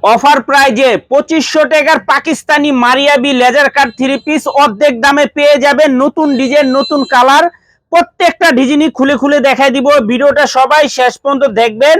Offer প্রাইজে 2500 টাকার Pakistani Maria B laser cut three piece অর্ধেক দামে পেয়ে যাবেন। নতুন ডিজাইন, নতুন কালার, প্রত্যেকটা ডিজাইনই খুলে খুলে দেখাই দিব। ভিডিওটা সবাই শেষ পর্যন্ত দেখবেন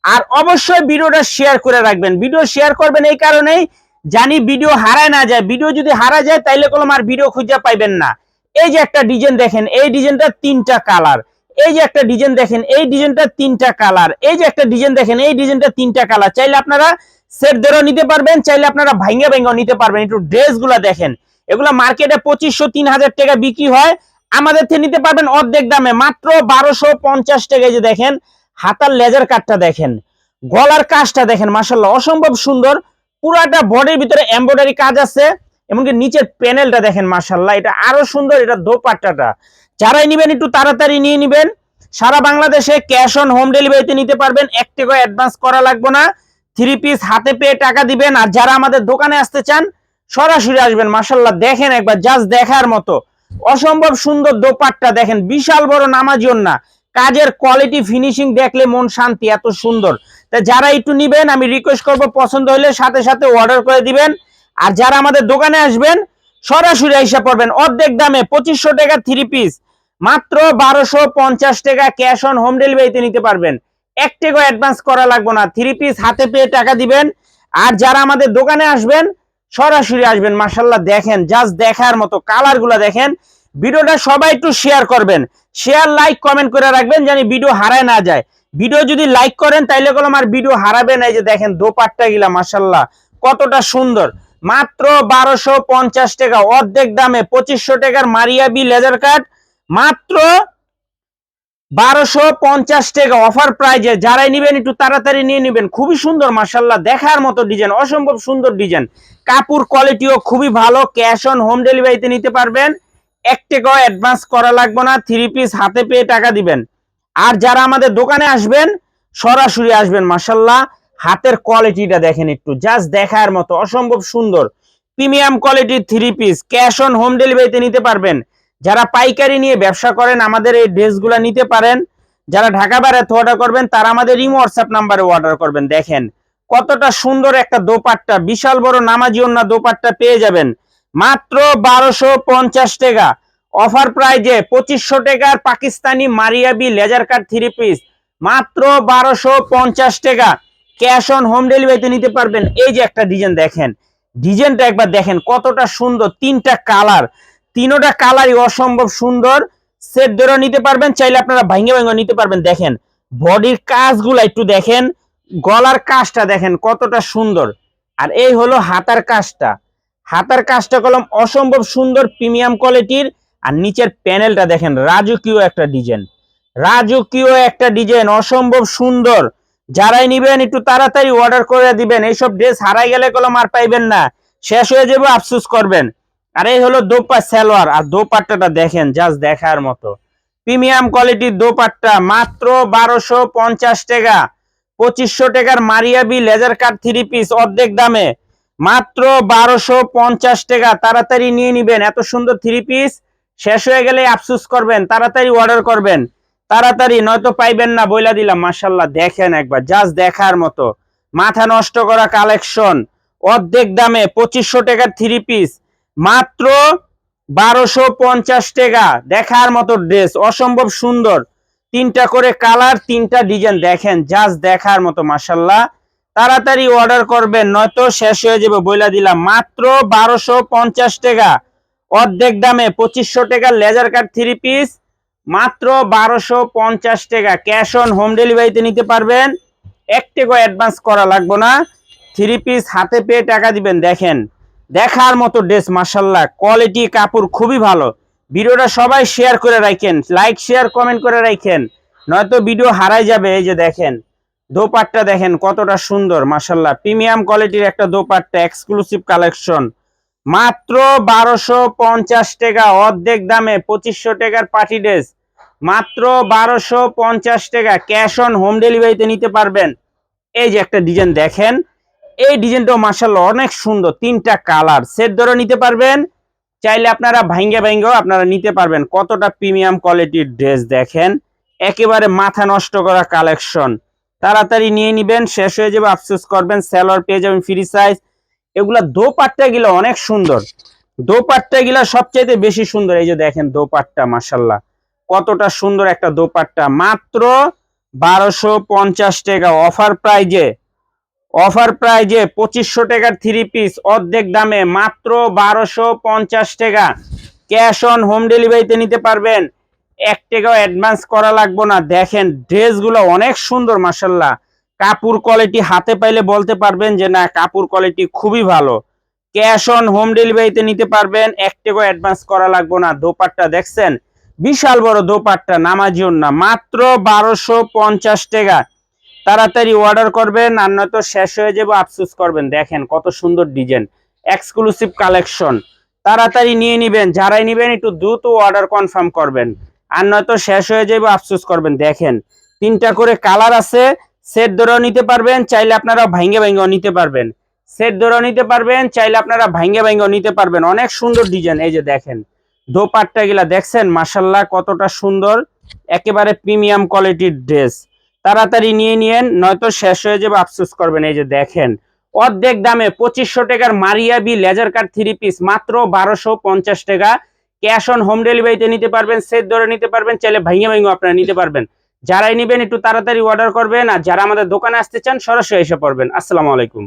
আর অবশ্যই ভিডিওটা শেয়ার করে রাখবেন। ভিডিও শেয়ার করবেন এই কারণেই, জানি ভিডিও হারায় না যায়। ভিডিও যদি হারা যায় তাইলে কলম আর ভিডিও খুঁজে পাইবেন না। এই যে একটা ডিজাইন দেখেন, এই ডিজাইনটা তিনটা কালার। এই যে একটা ডিজাইন দেখেন, এই ডিজাইনটা তিনটা কালার। এই যে একটা ডিজাইন দেখেন, এই ডিজাইনটা তিনটা কালার। চাইলে আপনারা সেট ধরেও নিতে পারবেন, চাইলে আপনারা ভাঙ্গা ভাঙ্গাও নিতে পারবেন। একটু ড্রেসগুলা দেখেন, এগুলা মার্কেটে 2500-3000 টাকা বিক্রি হয়, আমাদের থেকে নিতে পারবেন অর্ধেক দামে মাত্র 1250 টাকায়। যে দেখেন হাতার লেজার কাটটা দেখেন, গলার কাজটা দেখেন, মাশাআল্লাহ অসম্ভব সুন্দর। পুরাটা বডির ভিতরে এমব্রয়ডারি কাজ আছে, এমনকি নিচের প্যানেলটা দেখেন, মাশাআল্লাহ এটা আরো সুন্দর। এটা দোপাট্টাটা যারাই নিবেন একটু তাড়াতাড়ি নিয়ে নিবেন। সারা বাংলাদেশে ক্যাশ অন হোম ডেলিভারিতে নিতে পারবেন, 1 টাকা অ্যাডভান্স করা লাগবে না। থ্রি পিস হাতে পেয়ে টাকা দিবেন। আর যারা আমাদের দোকানে আসতে চান সরাসরি আসবেন। মাশাআল্লাহ দেখেন একবার, জাস্ট দেখার মতো অসম্ভব সুন্দর দোপাট্টা দেখেন, বিশাল বড় নামাজি ওন্না, কাজের কোয়ালিটি ফিনিশিং দেখলে মন শান্তি, এত সুন্দর। তা যারা একটু নিবেন আমি রিকোয়েস্ট করব, পছন্দ হলে সাথে সাথে অর্ডার করে দিবেন। আর যারা আমাদের দোকানে আসবেন সরাসরি আইসা পড়বেন। অর্ধেক দামে 2500 টাকা থ্রি পিস মাত্র 1250 টাকা ক্যাশ অন হোম ডেলিভারিতে নিতে পারবেন। 1 টাকা অ্যাডভান্স করা লাগবে না, থ্রি পিস হাতে পেয়ে টাকা দিবেন। আর যারা আমাদের দোকানে আসবেন সরাসরি আসবেন। মাশাআল্লাহ দেখেন, জাস্ট দেখার মতো কালারগুলো দেখেন। ভিডিওটা সবাই একটু শেয়ার করবেন, শেয়ার লাইক কমেন্ট করে রাখবেন, জানি ভিডিও হারায় না যায়। ভিডিও যদি লাইক করেন তাইলে কলম আর ভিডিও হারাবে না। এই যে দেখেন দোপাট্টা গিলা মাশাআল্লাহ কতটা সুন্দর, মাত্র 1250 টাকা অর্ধেক দামে। 2500 টাকার মারিয়াবি লেজার কাট মাত্র 1250 টাকা অফার প্রাইজে। যারাই নিবেন একটু তাড়াতাড়ি নিয়ে নিবেন। খুবই সুন্দর মাশাআল্লাহ, দেখার মতো ডিজাইন, অসম্ভব সুন্দর ডিজাইন। কাপড় কোয়ালিটিও খুবই ভালো, ক্যাশ অন হোম ডেলিভারিতে নিতে পারবেন। 1 টাকাও অ্যাডভান্স করা লাগবে না, থ্রি পিস হাতে পেয়ে টাকা দিবেন। আর যারা আমাদের দোকানে আসবেন সরাসরি আসবেন। মাশাআল্লাহ হাতের কোয়ালিটিটা দেখেন একটু, জাস্ট দেখার মতো অসম্ভব সুন্দর। প্রিমিয়াম কোয়ালিটির three piece cash on home ডেলিভারিতে নিতে পারবেন। যারা পাইকারি নিয়ে ব্যবসা করেন আমাদের এই ড্রেসগুলো নিতে পারেন। যারা ঢাকা বাইরে অর্ডার করবেন তারা আমাদের ইমো হোয়াটসঅ্যাপ নাম্বারে অর্ডার করবেন। দেখেন কতটা সুন্দর একটা দোপাট্টা, বিশাল বড় নামাজি ওন্না দোপাট্টা পেয়ে যাবেন মাত্র 1250 টাকা অফার প্রাইজে। 2500 টাকার Pakistani Maria B laser cut three piece মাত্র 1250 টাকা ক্যাশ অন হোম ডেলিভারিতে নিতে পারবেন। এই যে একটা ডিজাইন দেখেন, ডিজাইনটা একবার দেখেন কতটা সুন্দর, তিনটা কালার, তিনোটা কালারই অসম্ভব সুন্দর। সেট ধরে নিতে পারবেন, চাইলে আপনারা ভাঙ্গে ভাঙ্গে নিতে পারবেন। দেখেন বডির কাজগুলো একটু দেখেন, গলার কাজটা দেখেন কতটা সুন্দর। আর এই হলো হাতার কাজটা, হাতার কাজটা কলম অসম্ভব সুন্দর, প্রিমিয়াম কোয়ালিটির। আর নিচের প্যানেলটা দেখেন, রাজকীয় একটা ডিজাইন, রাজকীয় একটা ডিজাইন অসম্ভব সুন্দর। যারাই নিবেন একটু তাড়াতাড়ি অর্ডার করে দিবেন। এইসব ড্রেস হারাই গেলে কলম আর পাইবেন না, শেষ হয়ে যাবে, আফসোস করবেন। আর এই হলো দোপা সালোয়ার, আর দোপাট্টাটা দেখেন, জাস্ট দেখার মতো প্রিমিয়াম কোয়ালিটির দোপাট্টা মাত্র 1250 টাকা। 2500 টাকার Maria B laser cut three piece অর্ধেক দামে মাত্র 1250 টাকা। তাড়াতাড়ি নিয়ে নিবেন, এত সুন্দর থ্রি পিস শেষ হয়ে গেলে আফসোস করবেন। তাড়াতাড়ি অর্ডার করবেন, তাড়াতাড়ি, নয়তো পাইবেন না, বইলা দিলাম। মাশাআল্লাহ দেখেন একবার, জাস্ট দেখার মতো মাথা নষ্ট করা কালেকশন অর্ধেক দামে। 2500 টাকার থ্রি পিস মাত্র 1250 টাকা। দেখার মতো ড্রেস, অসম্ভব সুন্দর, তিনটা করে কালার, তিনটা ডিজাইন দেখেন, জাস্ট দেখার মতো। মাশাআল্লাহ তাড়াতাড়ি অর্ডার করবেন, নয়তো শেষ হয়ে যাবে, বইলা দিলাম। মাত্র 1250 টাকা অর্ধেক দামে 2500 টাকার লেজার কাট থ্রি পিস মাত্র 1250 টাকা ক্যাশ অন হোম ডেলিভারিতে নিতে পারবেন। 1 টাকা অ্যাডভান্স করা লাগবে না, থ্রি পিস হাতে পেয়ে টাকা দিবেন। দেখেন দেখার মতো ড্রেস, মাশাআল্লাহ কোয়ালিটি কাপড় খুবই ভালো। ভিডিওটা সবাই শেয়ার করে রাখেন, লাইক শেয়ার কমেন্ট করে রাখেন, নয়তো ভিডিও হারাই যাবে। এই যে দেখেন দোপাট্টা দেখেন কতটা সুন্দর, মাশাআল্লাহ প্রিমিয়াম কোয়ালিটির একটা দোপাট্টা, এক্সক্লুসিভ কালেকশন মাত্র 1250 টাকা অর্ধেক দামে। 2500 টাকার পার্টি ড্রেস মাত্র 1250 টাকা ক্যাশ অন হোম ডেলিভারিতে নিতে পারবেন। এই যে একটা ডিজাইন দেখেন, এই ডিজাইনটাও মাশাআল্লাহ অনেক সুন্দর, তিনটা কালার, সেট ধরে নিতে পারবেন, চাইলে আপনারা ভাঙ্গে ভাঙ্গেও আপনারা নিতে পারবেন। কতটা প্রিমিয়াম কোয়ালিটির ড্রেস দেখেন, একেবারে মাথা নষ্ট করা কালেকশন। তাড়াতাড়ি নিয়ে নিবেন, শেষ হয়ে যাবে আফসোস করবেন। সালোয়ার পেয়ে যাবেন ফ্রি সাইজ। এগুলা দোপাট্টা গুলো অনেক সুন্দর, দোপাট্টা গুলা সবচাইতে বেশি সুন্দর। এই যে দেখেন দোপাট্টা, মাশাল্লাহ কতটা সুন্দর একটা দোপাট্টা, মাত্র 1250 টাকা অফার প্রাইজে। অফার প্রাইজে 2500 টাকার থ্রি পিস অর্ধেক দামে মাত্র 1250 টাকা। ক্যাশ অন হোম ডেলিভারিতে নিতে পারবেন, 1 টাকাও অ্যাডভান্স করা লাগবে না। দেখেন ড্রেসগুলো অনেক সুন্দর মাশাল্লাহ, কাপড় কোয়ালিটি হাতে পাইলে বলতে পারবেন যে না কাপড় কোয়ালিটি খুবই ভালো। ক্যাশ অন হোম ডেলিভারিতে নিতে পারবেন, 1 টাকাও অ্যাডভান্স করা লাগবে না। দোপাট্টা দেখছেন, বিশাল বড় দোপাট্টা, নামাজিও না, মাত্র 1250 টাকা। তাড়াতাড়ি অর্ডার করবেন আর নয়তো শেষ হয়ে যাবে আফসোস করবেন। দেখেন কত সুন্দর ডিজাইন, এক্সক্লুসিভ কালেকশন, তাড়াতাড়ি নিয়ে নিবেন। যারাই নিবেন একটু দ্রুত অর্ডার কনফার্ম করবেন আর নয়তো শেষ হয়ে যাবে আফসোস করবেন। দেখেন 3টা করে কালার আছে, সেট ধরেও নিতে পারবেন, চাইলে আপনারা ভাঙ্গে ভাঙ্গেও নিতে পারবেন। সেট ধরেও নিতে পারবেন, চাইলে আপনারা ভাঙ্গে ভাঙ্গেও নিতে পারবেন। অনেক সুন্দর ডিজাইন। এই যে দেখেন দোপাট্টা গুলা দেখছেন মাশাল্লাহ কতটা সুন্দর, একেবারে প্রিমিয়াম কোয়ালিটির ড্রেস। তাড়াতাড়ি নিয়ে নিয়েন নয়তো শেষ হয়ে যাবে আফসোস করবেন। এই যে দেখেন অর্ধেক দামে 2500 টাকার Maria B laser cut three piece মাত্র 1250 টাকা। ক্যাশ অন হোম ডেলিভারিতে নিতে পারবেন, সেট ধরে নিতে পারবেন, চাইলে ভাইঙ্গা ভাইঙ্গা আপনারা নিতে পারবেন। যারাই নেবেন একটু তাড়াতাড়ি অর্ডার করবেন, আর যারা আমাদের দোকানে আসতে চান সরাসরি এসে পড়বেন। আসসালামু আলাইকুম।